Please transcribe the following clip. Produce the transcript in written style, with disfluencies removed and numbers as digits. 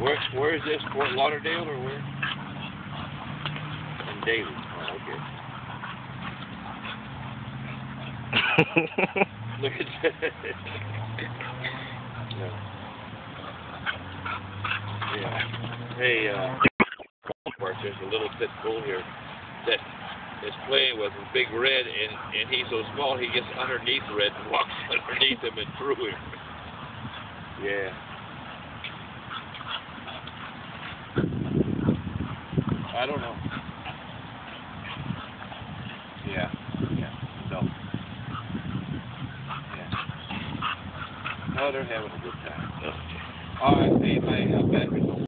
Where is this? Fort Lauderdale or where? In Daly. Oh, okay. Look at that. No. Yeah. Hey, there's a little pit bull here that is playing with a Big Red, and he's so small he gets underneath Red and walks underneath him and through him. Yeah. I don't know. Yeah. Yeah. No. Yeah. No, they're having a good time. All right. Hey, my battery's